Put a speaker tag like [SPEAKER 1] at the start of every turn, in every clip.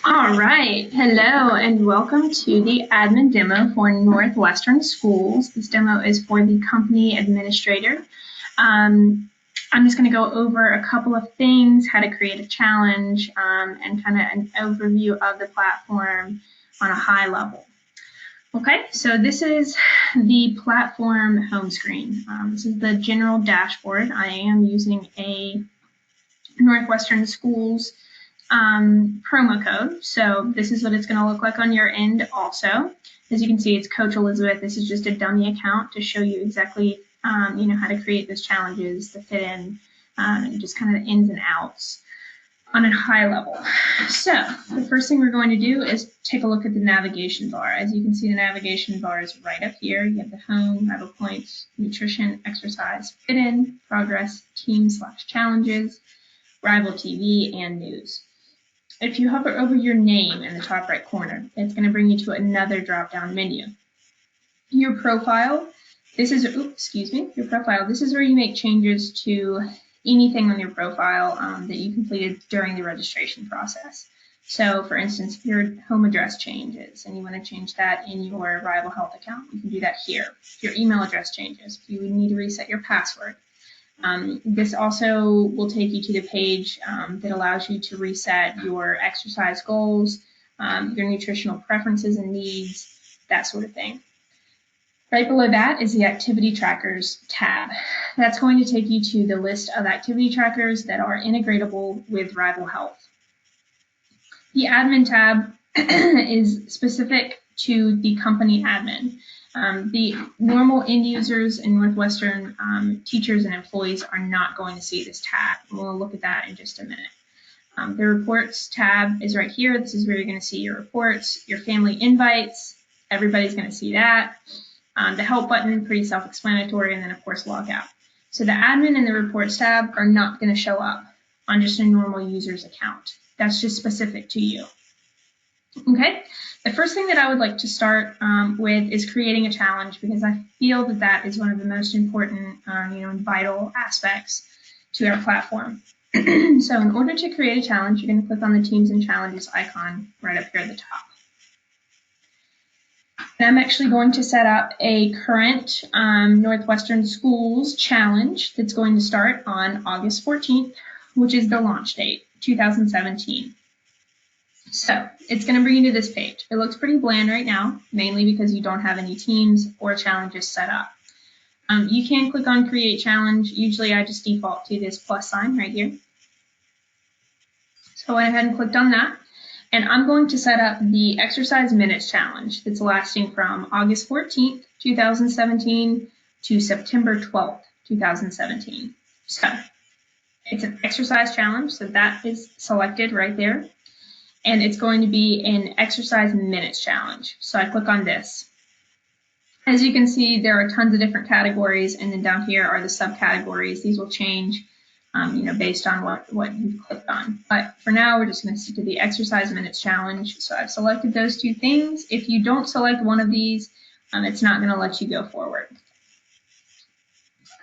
[SPEAKER 1] All right, hello and welcome to the admin demo for Northwestern Schools. This demo is for the company administrator. I'm just going to go over a couple of things, how to create a challenge, and kind of an overview of the platform on a high level. Okay, so this is the platform home screen. This is the general dashboard. I am using a Northwestern Schools promo code. So this is what it's going to look like on your end also. As you can see, it's Coach Elizabeth. This is just a dummy account to show you exactly, how to create those challenges, the fit in, and just kind of the ins and outs on a high level. So the first thing we're going to do is take a look at the navigation bar. As you can see, the navigation bar is right up here. You have the home, rival points, nutrition, exercise, fit in, progress, team/challenges, rival TV, and news. If you hover over your name in the top right corner, it's going to bring you to another drop-down menu. Your profile, this is where you make changes to anything on your profile that you completed during the registration process. So for instance, if your home address changes and you want to change that in your Rival Health account, you can do that here. If your email address changes, if you need to reset your password, this also will take you to the page that allows you to reset your exercise goals, your nutritional preferences and needs, that sort of thing. Right below that is the Activity Trackers tab. That's going to take you to the list of activity trackers that are integratable with Rival Health. The Admin tab is specific to the company admin. The normal end users and Northwestern teachers and employees are not going to see this tab. We'll look at that in just a minute. The reports tab is right here. This is where you're going to see your reports, your family invites. Everybody's going to see that. The help button, pretty self-explanatory, and then of course log out. So the admin and the reports tab are not going to show up on just a normal user's account. That's just specific to you. Okay, the first thing that I would like to start with is creating a challenge, because I feel that that is one of the most important, and vital aspects to our platform. So in order to create a challenge, you're going to click on the Teams and Challenges icon right up here at the top. And I'm actually going to set up a current Northwestern Schools challenge that's going to start on August 14th, which is the launch date, 2017. So it's going to bring you to this page. It looks pretty bland right now, mainly because you don't have any teams or challenges set up. You can click on Create Challenge. Usually I just default to this plus sign right here. So I went ahead and clicked on that. And I'm going to set up the Exercise Minutes Challenge that's lasting from August 14th, 2017 to September 12th, 2017. So it's an exercise challenge, so that is selected right there. And it's going to be an Exercise Minutes Challenge. So I click on this. As you can see, there are tons of different categories, and then down here are the subcategories. These will change based on what you clicked on. But for now, we're just going to stick to the Exercise Minutes Challenge. So I've selected those two things. If you don't select one of these, it's not going to let you go forward.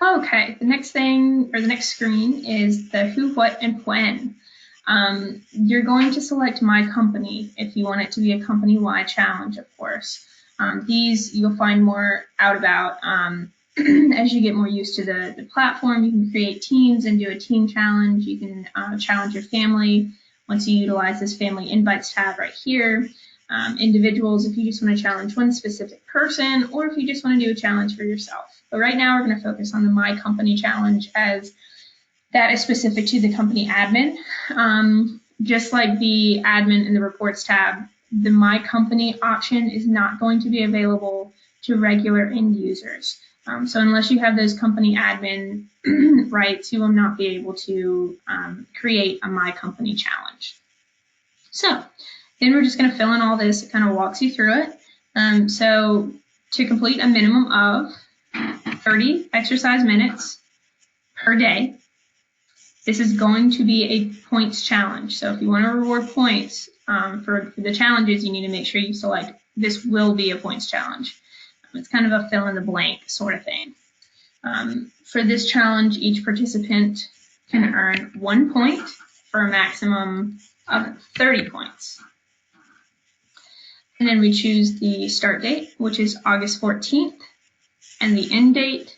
[SPEAKER 1] Okay, the next thing, or the next screen, is the who, what, and when. You're going to select My Company if you want it to be a company-wide challenge, of course. These you'll find more out about as you get more used to the platform. You can create teams and do a team challenge. You can challenge your family once you utilize this Family Invites tab right here. Individuals, if you just want to challenge one specific person, or if you just want to do a challenge for yourself. But right now we're going to focus on the My Company challenge, as that is specific to the company admin. Just like the admin in the reports tab, the My Company option is not going to be available to regular end users. So unless you have those company admin rights, you will not be able to create a My Company challenge. So then we're just going to fill in all this. It kind of walks you through it. So to complete a minimum of 30 exercise minutes per day, this is going to be a points challenge. So if you want to reward points for the challenges, you need to make sure you select this will be a points challenge. It's kind of a fill in the blank sort of thing. For this challenge, each participant can earn 1 point for a maximum of 30 points. And then we choose the start date, which is August 14th, and the end date,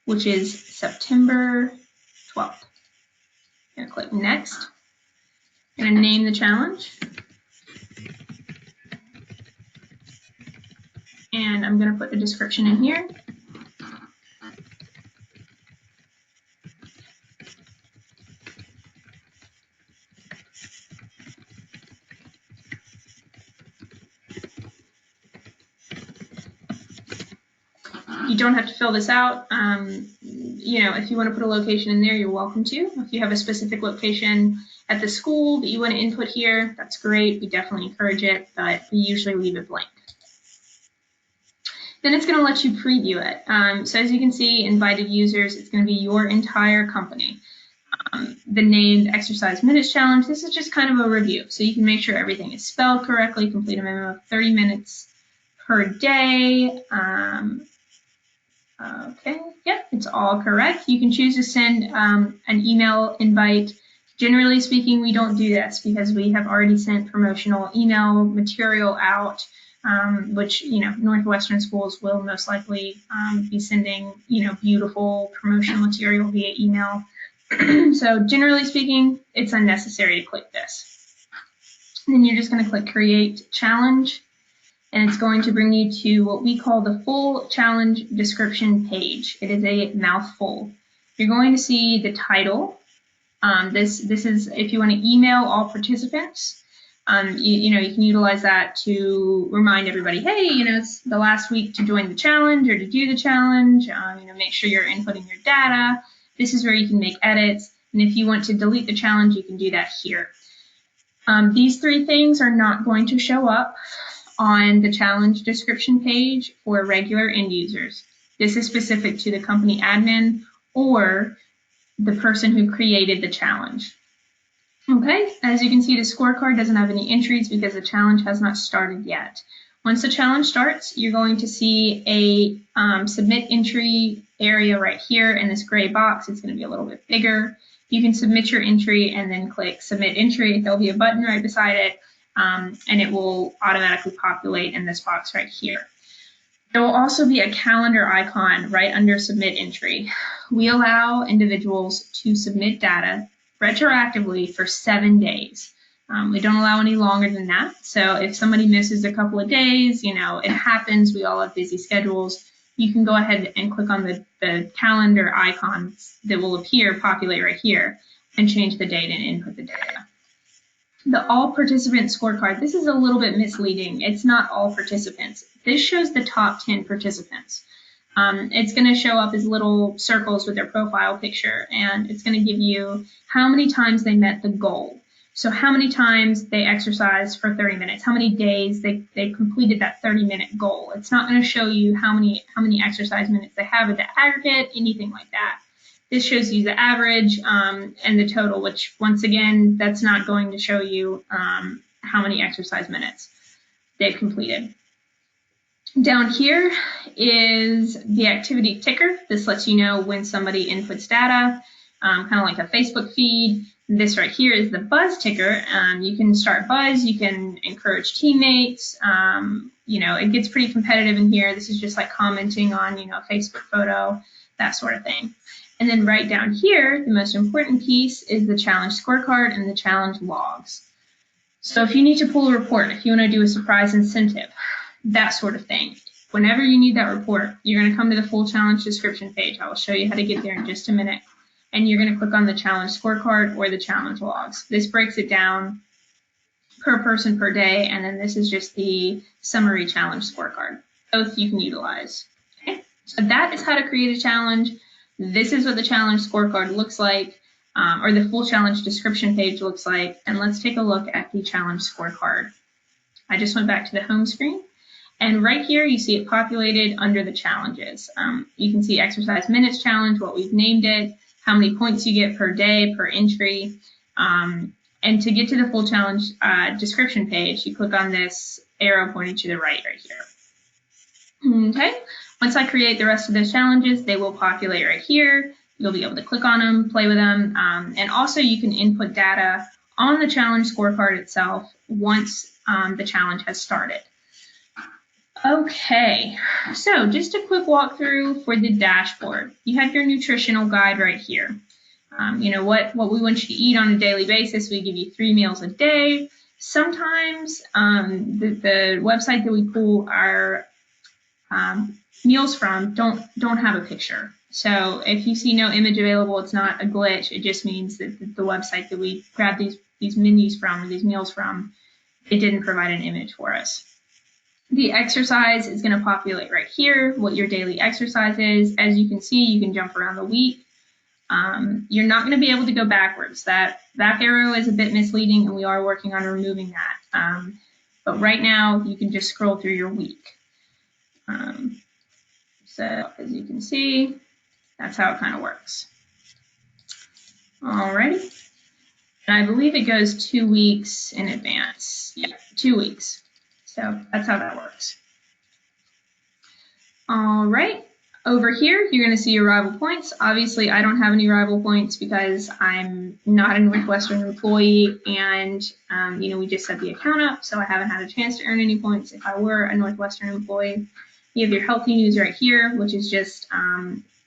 [SPEAKER 1] which is September 12th. I'm going to click Next. I'm going to name the challenge. And I'm going to put the description in here. You don't have to fill this out. If you want to put a location in there, you're welcome to. If you have a specific location at the school that you want to input here, that's great. We definitely encourage it, but we usually leave it blank. Then it's going to let you preview it. So as you can see, invited users, it's going to be your entire company. The named exercise minutes challenge, this is just kind of a review. So you can make sure everything is spelled correctly, complete a minimum of 30 minutes per day. Okay, yep, it's all correct. You can choose to send an email invite. Generally speaking, we don't do this because we have already sent promotional email material out, which, Northwestern schools will most likely be sending, beautiful promotional material via email. So generally speaking, it's unnecessary to click this. And then you're just going to click Create Challenge. And it's going to bring you to what we call the full challenge description page. It is a mouthful. You're going to see the title. This is if you want to email all participants. You can utilize that to remind everybody, hey, it's the last week to join the challenge or to do the challenge. Make sure you're inputting your data. This is where you can make edits. And if you want to delete the challenge, you can do that here. These three things are not going to show up on the challenge description page for regular end users. This is specific to the company admin or the person who created the challenge. Okay, as you can see, the scorecard doesn't have any entries because the challenge has not started yet. Once the challenge starts, you're going to see a submit entry area right here in this gray box. It's going to be a little bit bigger. You can submit your entry and then click submit entry. There'll be a button right beside it. And it will automatically populate in this box right here. There will also be a calendar icon right under Submit Entry. We allow individuals to submit data retroactively for 7 days. We don't allow any longer than that. So if somebody misses a couple of days, it happens. We all have busy schedules. You can go ahead and click on the calendar icons that will appear, populate right here, and change the date and input the data. The all participant scorecard, this is a little bit misleading. It's not all participants. This shows the top 10 participants. It's going to show up as little circles with their profile picture, and it's going to give you how many times they met the goal. So how many times they exercised for 30 minutes, how many days they completed that 30-minute goal. It's not going to show you how many exercise minutes they have at the aggregate, anything like that. This shows you the average and the total, which once again, that's not going to show you how many exercise minutes they've completed. Down here is the activity ticker. This lets you know when somebody inputs data, kind of like a Facebook feed. This right here is the buzz ticker. You can start buzz, you can encourage teammates. It gets pretty competitive in here. This is just like commenting on, a Facebook photo, that sort of thing. And then right down here, the most important piece is the challenge scorecard and the challenge logs. So if you need to pull a report, if you want to do a surprise incentive, that sort of thing, whenever you need that report, you're going to come to the full challenge description page. I will show you how to get there in just a minute. And you're going to click on the challenge scorecard or the challenge logs. This breaks it down per person per day, and then this is just the summary challenge scorecard. Both you can utilize. Okay? So that is how to create a challenge. This is what the challenge scorecard looks like, or the full challenge description page looks like. And let's take a look at the challenge scorecard. I just went back to the home screen. And right here, you see it populated under the challenges. You can see exercise minutes challenge, what we've named it, how many points you get per day, per entry. And to get to the full challenge description page, you click on this arrow pointing to the right here. Okay, once I create the rest of those challenges, they will populate right here. You'll be able to click on them, play with them, and also you can input data on the challenge scorecard itself once the challenge has started. Okay, so just a quick walkthrough for the dashboard. You have your nutritional guide right here. You know, what we want you to eat on a daily basis. We give you 3 meals a day. Sometimes the website that we pull our meals from don't have a picture. So if you see no image available, it's not a glitch. It just means that the website that we grab these menus from, or these meals from, it didn't provide an image for us. The exercise is going to populate right here, what your daily exercise is. As you can see, you can jump around the week. You're not going to be able to go backwards. That back arrow is a bit misleading, and we are working on removing that. But right now, you can just scroll through your week. So as you can see, that's how it kind of works. Alrighty. And I believe it goes 2 weeks in advance. Yeah, 2 weeks. So that's how that works. All right, over here, you're going to see your rival points. Obviously, I don't have any rival points because I'm not a Northwestern employee, and you know, we just set the account up, so I haven't had a chance to earn any points. If I were a Northwestern employee, you have your healthy news right here, which is just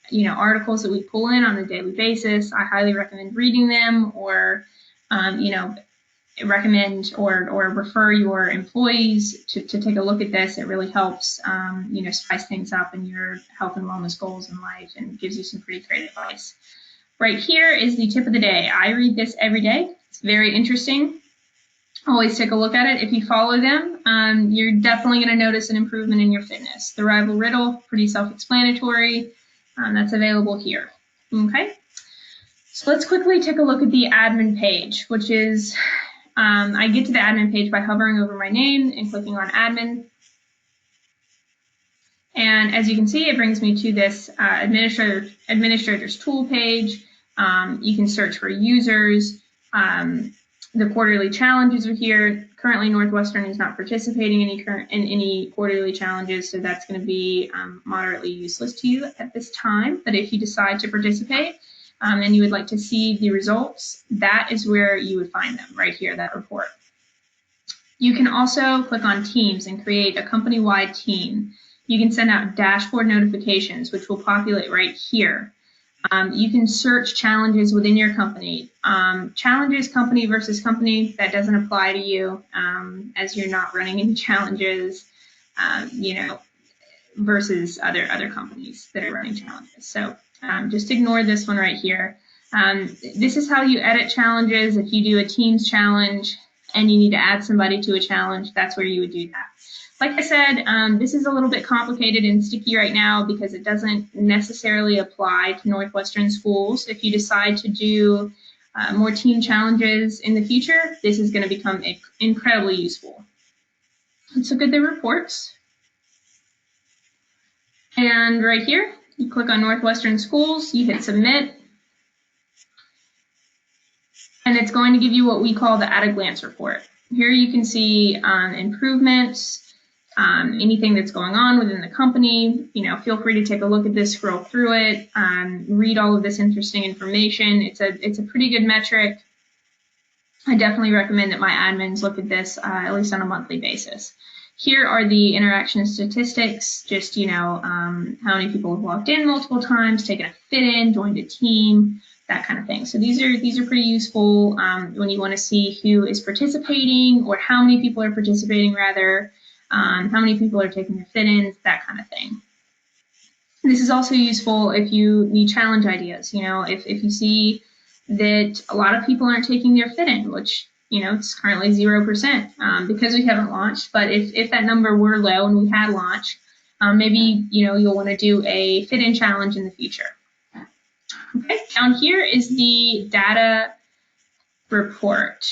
[SPEAKER 1] you know, articles that we pull in on a daily basis. I highly recommend reading them, or you know, recommend or refer your employees to take a look at this. It really helps, you know, spice things up in your health and wellness goals in life, and gives you some pretty great advice. Right here is the tip of the day. I read this every day. It's very interesting. Always take a look at it. If you follow them, you're definitely going to notice an improvement in your fitness. The rival riddle, pretty self-explanatory. That's available here. Okay. So let's quickly take a look at the admin page, which is, I get to the admin page by hovering over my name and clicking on admin. And as you can see, it brings me to this administrator's tool page. You can search for users. The quarterly challenges are here. Currently, Northwestern is not participating in any quarterly challenges, so that's going to be moderately useless to you at this time. But if you decide to participate, and you would like to see the results, that is where you would find them, right here, that report. You can also click on Teams and create a company-wide team. You can send out dashboard notifications, which will populate right here. You can search challenges within your company. Challenges company versus company, that doesn't apply to you, as you're not running any challenges, you know, versus other companies that are running challenges. So just ignore this one right here. This is how you edit challenges. If you do a Teams challenge and you need to add somebody to a challenge, that's where you would do that. Like I said, this is a little bit complicated and sticky right now because it doesn't necessarily apply to Northwestern schools. If you decide to do more team challenges in the future, this is going to become incredibly useful. Let's look at the reports. And right here, you click on Northwestern Schools, you hit submit, and it's going to give you what we call the at-a-glance report. Here you can see improvements, anything that's going on within the company. You know, feel free to take a look at this, scroll through it, read all of this interesting information. It's a pretty good metric. I definitely recommend that my admins look at this at least on a monthly basis. Here are the interaction statistics, just, you know, how many people have logged in multiple times, taken a fit-in, joined a team, that kind of thing. So these are pretty useful when you want to see who is participating, or how many people are participating rather, how many people are taking their fit-ins, that kind of thing. This is also useful if you need challenge ideas. You know, if you see that a lot of people aren't taking their fit-in, which, you know, it's currently 0% because we haven't launched. But if that number were low and we had launched, maybe, you know, you'll want to do a fit-in challenge in the future. Okay, down here is the data report.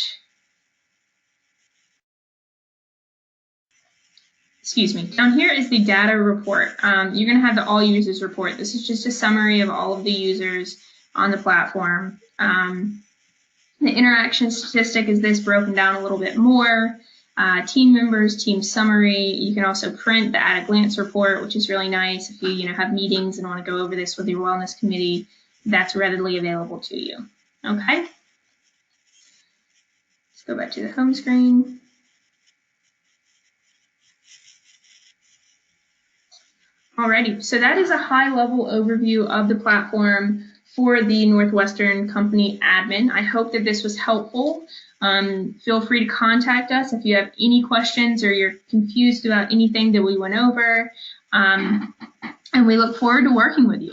[SPEAKER 1] Excuse me, down here is the data report. You're going to have the all users report. This is just a summary of all of the users on the platform. The interaction statistic is this broken down a little bit more. Team members, team summary. You can also print the at-a-glance report, which is really nice if you have meetings and want to go over this with your wellness committee. That's readily available to you. Okay. Go back to the home screen. Alrighty, so that is a high-level overview of the platform for the Northwestern Company admin. I hope that this was helpful. Feel free to contact us if you have any questions or you're confused about anything that we went over. And we look forward to working with you.